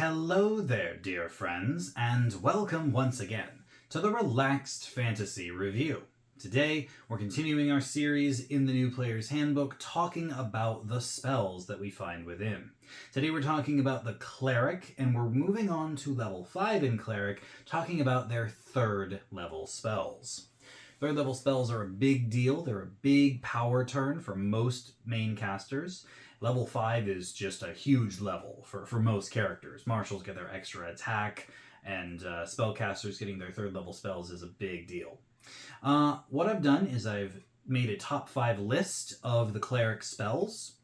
Hello there, dear friends, and welcome once again to the Relaxed Fantasy Review. Today, we're continuing our series in the New Player's Handbook, talking about the spells that we find within. Today we're talking about the Cleric, and we're moving on to level 5 in Cleric, talking about their third level spells. Third level spells are a big deal. They're a big power turn for most main casters. Level 5 is just a huge level for most characters. Marshals get their extra attack, and spellcasters getting their third level spells is a big deal. What I've done is I've made a top 5 list of the Cleric spells,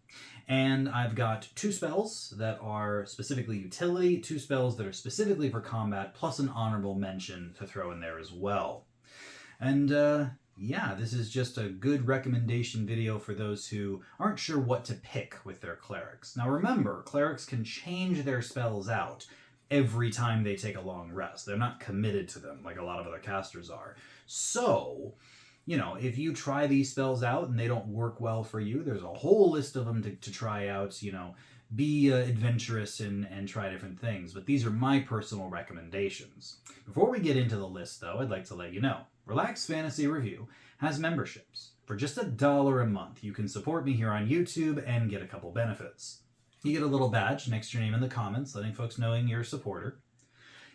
and I've got 2 spells that are specifically utility, 2 spells that are specifically for combat, plus an honorable mention to throw in there as well. And yeah, this is just a good recommendation video for those who aren't sure what to pick with their clerics. Now remember, clerics can change their spells out every time they take a long rest. They're not committed to them like a lot of other casters are. So, if you try these spells out and they don't work well for you, there's a whole list of them to try out, be adventurous and try different things. But these are my personal recommendations. Before we get into the list, though, I'd like to let you know, Relaxed Fantasy Review has memberships. For just $1 a month, you can support me here on YouTube and get a couple benefits. You get a little badge next to your name in the comments, letting folks know you're a supporter.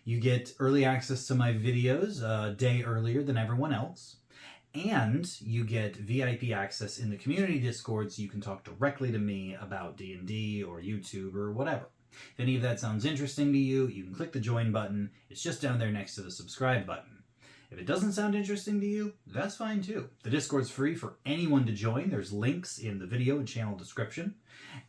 You get early access to my videos a day earlier than everyone else. And you get VIP access in the community Discord, so you can talk directly to me about D&D or YouTube or whatever. If any of that sounds interesting to you, you can click the join button. It's just down there next to the subscribe button. If it doesn't sound interesting to you, that's fine too. The Discord's free for anyone to join. There's links in the video and channel description.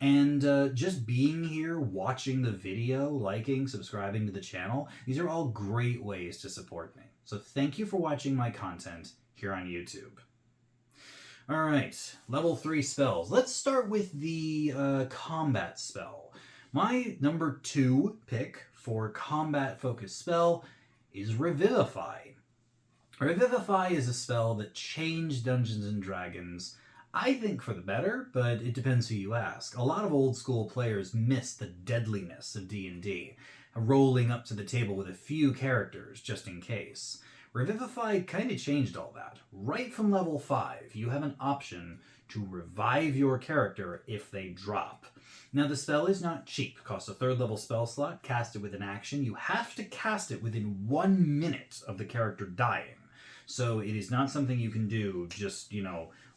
And just being here, watching the video, liking, subscribing to the channel, these are all great ways to support me. So thank you for watching my content here on YouTube. Alright, level 3 spells. Let's start with the combat spell. My number 2 pick for combat-focused spell is Revivify. Revivify is a spell that changed Dungeons & Dragons, I think for the better, but it depends who you ask. A lot of old school players miss the deadliness of D&D, rolling up to the table with a few characters just in case. Revivify kind of changed all that. Right from level 5, you have an option to revive your character if they drop. Now the spell is not cheap, costs a 3rd level spell slot, cast it with an action. You have to cast it within 1 minute of the character dying. So it is not something you can do just,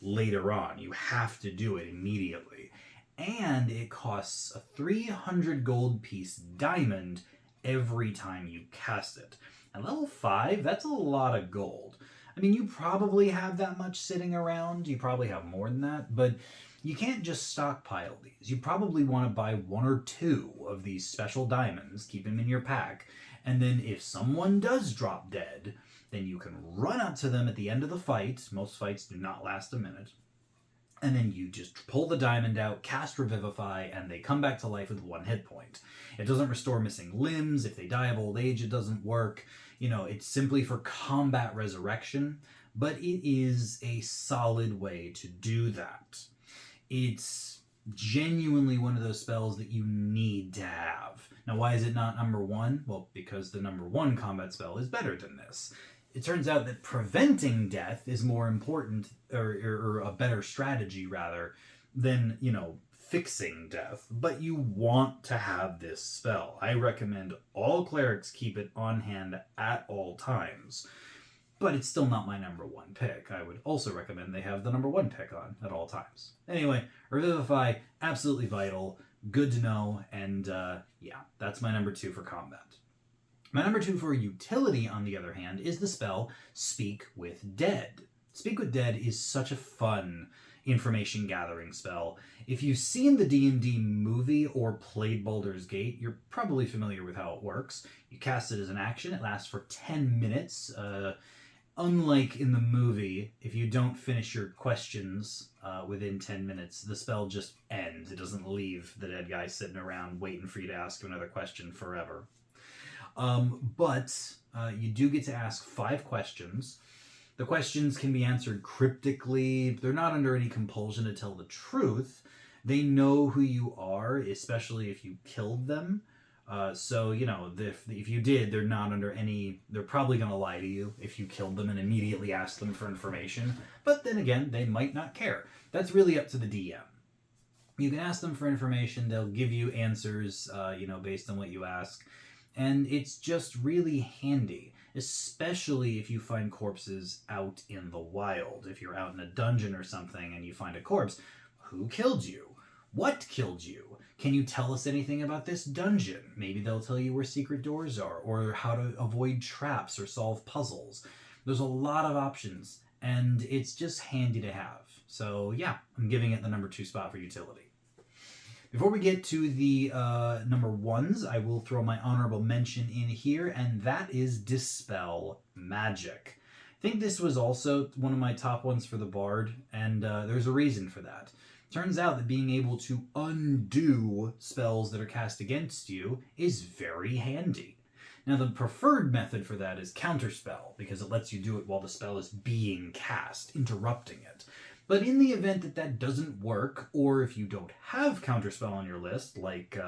later on. You have to do it immediately. And it costs a 300 gold piece diamond every time you cast it. At level 5, that's a lot of gold. I mean, you probably have that much sitting around. You probably have more than that, but you can't just stockpile these. You probably want to buy 1 or 2 of these special diamonds, keep them in your pack, and then if someone does drop dead, then you can run up to them at the end of the fight. Most fights do not last a minute. And then you just pull the diamond out, cast Revivify, and they come back to life with 1 hit point. It doesn't restore missing limbs. If they die of old age, it doesn't work. It's simply for combat resurrection, but it is a solid way to do that. It's genuinely one of those spells that you need to have. Now, why is it not number 1? Well, because the number 1 combat spell is better than this. It turns out that preventing death is more important, or a better strategy, rather, than, fixing death. But you want to have this spell. I recommend all clerics keep it on hand at all times. But it's still not my number 1 pick. I would also recommend they have the number 1 pick on at all times. Anyway, Revivify, absolutely vital, good to know, and yeah, that's my number 2 for combat. My number 2 for utility, on the other hand, is the spell Speak with Dead. Speak with Dead is such a fun information gathering spell. If you've seen the D&D movie or played Baldur's Gate, you're probably familiar with how it works. You cast it as an action. It lasts for 10 minutes. Unlike in the movie, if you don't finish your questions within 10 minutes, the spell just ends. It doesn't leave the dead guy sitting around waiting for you to ask him another question forever. But you do get to ask 5 questions. The questions can be answered cryptically. They're not under any compulsion to tell the truth. They know who you are, especially if you killed them. So, if you did, they're not under any... They're probably going to lie to you if you killed them and immediately asked them for information. But then again, they might not care. That's really up to the DM. You can ask them for information. They'll give you answers, based on what you ask. And it's just really handy, especially if you find corpses out in the wild. If you're out in a dungeon or something and you find a corpse, who killed you? What killed you? Can you tell us anything about this dungeon? Maybe they'll tell you where secret doors are, or how to avoid traps or solve puzzles. There's a lot of options, and it's just handy to have. So yeah, I'm giving it the number 2 spot for utility. Before we get to the number 1s, I will throw my honorable mention in here, and that is Dispel Magic. I think this was also one of my top ones for the Bard, and there's a reason for that. Turns out that being able to undo spells that are cast against you is very handy. Now, the preferred method for that is Counterspell, because it lets you do it while the spell is being cast, interrupting it. But in the event that that doesn't work, or if you don't have Counterspell on your list, like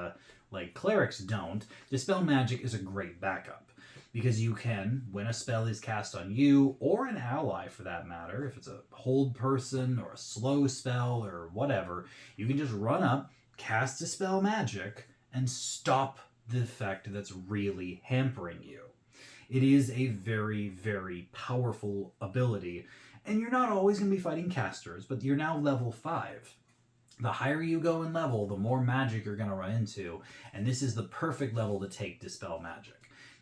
Clerics don't, Dispel Magic is a great backup. Because you can, when a spell is cast on you, or an ally for that matter, if it's a hold person or a slow spell or whatever, you can just run up, cast Dispel Magic, and stop the effect that's really hampering you. It is a very, very powerful ability, and you're not always going to be fighting casters, but you're now level 5. The higher you go in level, the more magic you're going to run into, and this is the perfect level to take Dispel Magic.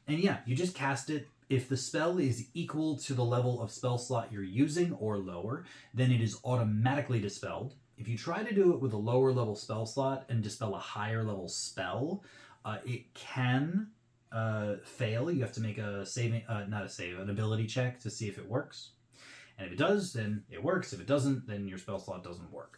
And yeah, you just cast it. If the spell is equal to the level of spell slot you're using or lower, then it is automatically dispelled. If you try to do it with a lower level spell slot and dispel a higher level spell, it can fail. You have to make an ability check to see if it works. And if it does, then it works. If it doesn't, then your spell slot doesn't work.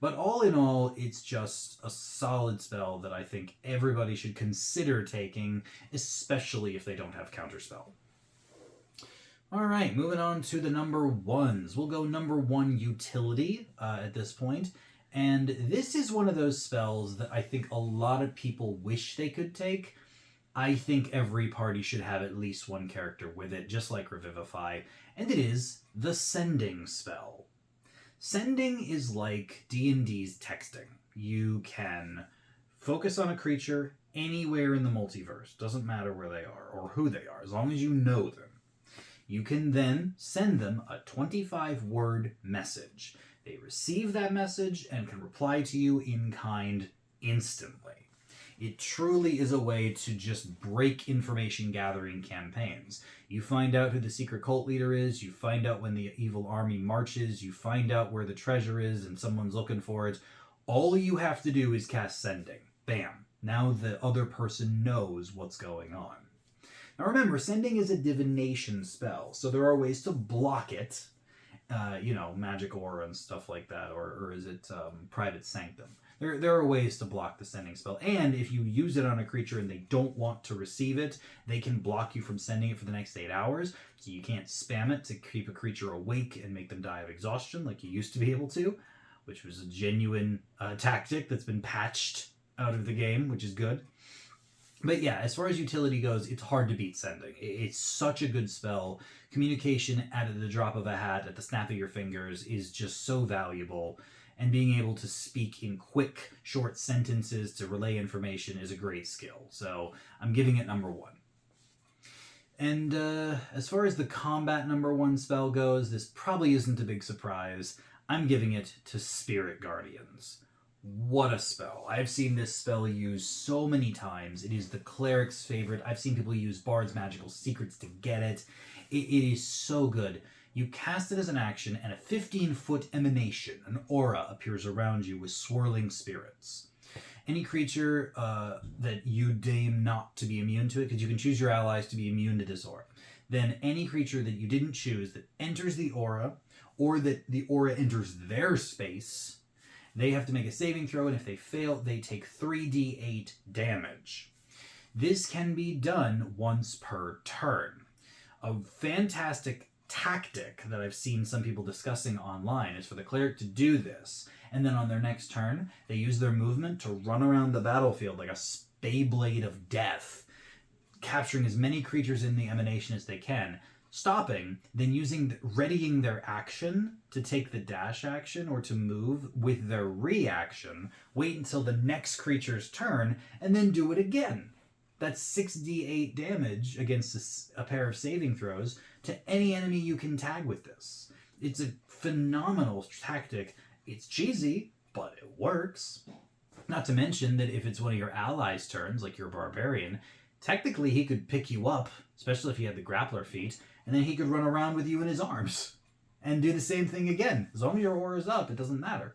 But all in all, it's just a solid spell that I think everybody should consider taking, especially if they don't have Counterspell. All right, moving on to the number 1s. We'll go number 1 utility at this point. And this is one of those spells that I think a lot of people wish they could take. I think every party should have at least one character with it, just like Revivify. And it is the Sending spell. Sending is like D&D's texting. You can focus on a creature anywhere in the multiverse. Doesn't matter where they are or who they are, as long as you know them. You can then send them a 25-word message. They receive that message and can reply to you in kind instantly. It truly is a way to just break information gathering campaigns. You find out who the secret cult leader is, you find out when the evil army marches, you find out where the treasure is and someone's looking for it. All you have to do is cast Sending. Bam. Now the other person knows what's going on. Now remember, Sending is a divination spell, so there are ways to block it. Magic aura and stuff like that, or is it private sanctum? There are ways to block the Sending spell, and if you use it on a creature and they don't want to receive it, they can block you from sending it for the next 8 hours, so you can't spam it to keep a creature awake and make them die of exhaustion like you used to be able to, which was a genuine tactic that's been patched out of the game, which is good. But yeah, as far as utility goes, it's hard to beat Sending. It's such a good spell. Communication at the drop of a hat, at the snap of your fingers, is just so valuable. And being able to speak in quick, short sentences to relay information is a great skill. So I'm giving it number 1. And as far as the combat number 1 spell goes, this probably isn't a big surprise. I'm giving it to Spirit Guardians. What a spell. I've seen this spell used so many times. It is the Cleric's favorite. I've seen people use Bard's Magical Secrets to get it. It is so good. You cast it as an action, and a 15-foot emanation, an aura, appears around you with swirling spirits. Any creature that you deem not to be immune to it, because you can choose your allies to be immune to this aura, then any creature that you didn't choose that enters the aura, or that the aura enters their space, they have to make a saving throw, and if they fail, they take 3d8 damage. This can be done once per turn. A fantastic tactic that I've seen some people discussing online is for the cleric to do this, and then on their next turn, they use their movement to run around the battlefield like a Beyblade of death, capturing as many creatures in the emanation as they can, stopping, then readying their action to take the dash action or to move with their reaction, wait until the next creature's turn, and then do it again. That's 6d8 damage against a pair of saving throws to any enemy you can tag with this. It's a phenomenal tactic. It's cheesy, but it works. Not to mention that if it's one of your allies' turns, like your barbarian, technically he could pick you up, especially if he had the grappler feat, and then he could run around with you in his arms and do the same thing again. As long as your aura's up, it doesn't matter.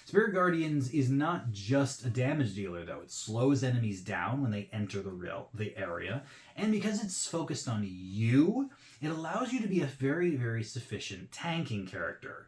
Spirit Guardians is not just a damage dealer, though. It slows enemies down when they enter the area, and because it's focused on you, it allows you to be a very, very sufficient tanking character.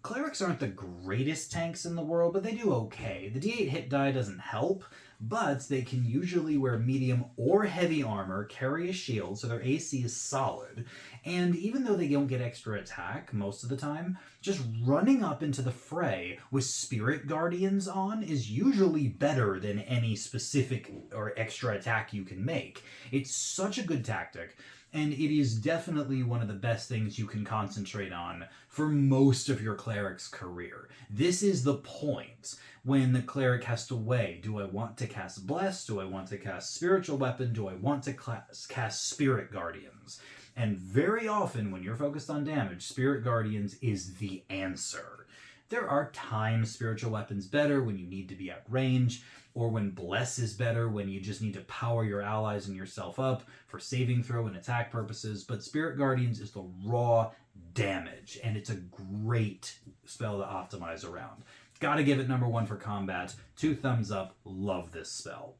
Clerics aren't the greatest tanks in the world, but they do okay. The D8 hit die doesn't help, but they can usually wear medium or heavy armor, carry a shield, so their AC is solid, and even though they don't get extra attack most of the time, just running up into the fray with Spirit Guardians on is usually better than any specific or extra attack you can make. It's such a good tactic, and it is definitely one of the best things you can concentrate on for most of your cleric's career. This is the point when the cleric has to weigh, do I want to cast Bless? Do I want to cast Spiritual Weapon? Do I want to cast Spirit Guardians? And very often when you're focused on damage, Spirit Guardians is the answer. There are times Spiritual Weapon's better when you need to be at range, or when Bless is better when you just need to power your allies and yourself up for saving throw and attack purposes, but Spirit Guardians is the raw damage, and it's a great spell to optimize around. Gotta give it number 1 for combat. 2 thumbs up. Love this spell.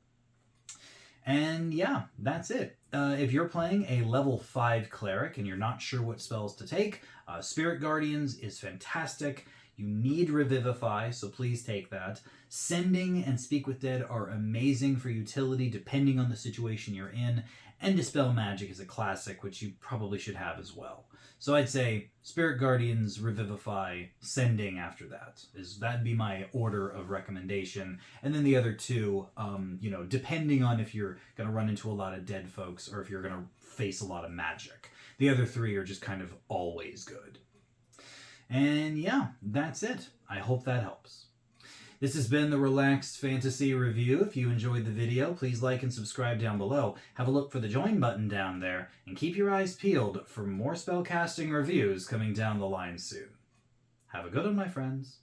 And yeah, that's it. If you're playing a level 5 cleric and you're not sure what spells to take, Spirit Guardians is fantastic. You need Revivify, so please take that. Sending and Speak with Dead are amazing for utility depending on the situation you're in, and Dispel Magic is a classic, which you probably should have as well. So I'd say Spirit Guardians, Revivify, Sending after that. That'd be my order of recommendation. And then the other 2, depending on if you're going to run into a lot of dead folks or if you're going to face a lot of magic. The other 3 are just kind of always good. And yeah, that's it. I hope that helps. This has been the Relaxed Fantasy Review. If you enjoyed the video, please like and subscribe down below. Have a look for the join button down there, and keep your eyes peeled for more spellcasting reviews coming down the line soon. Have a good one, my friends.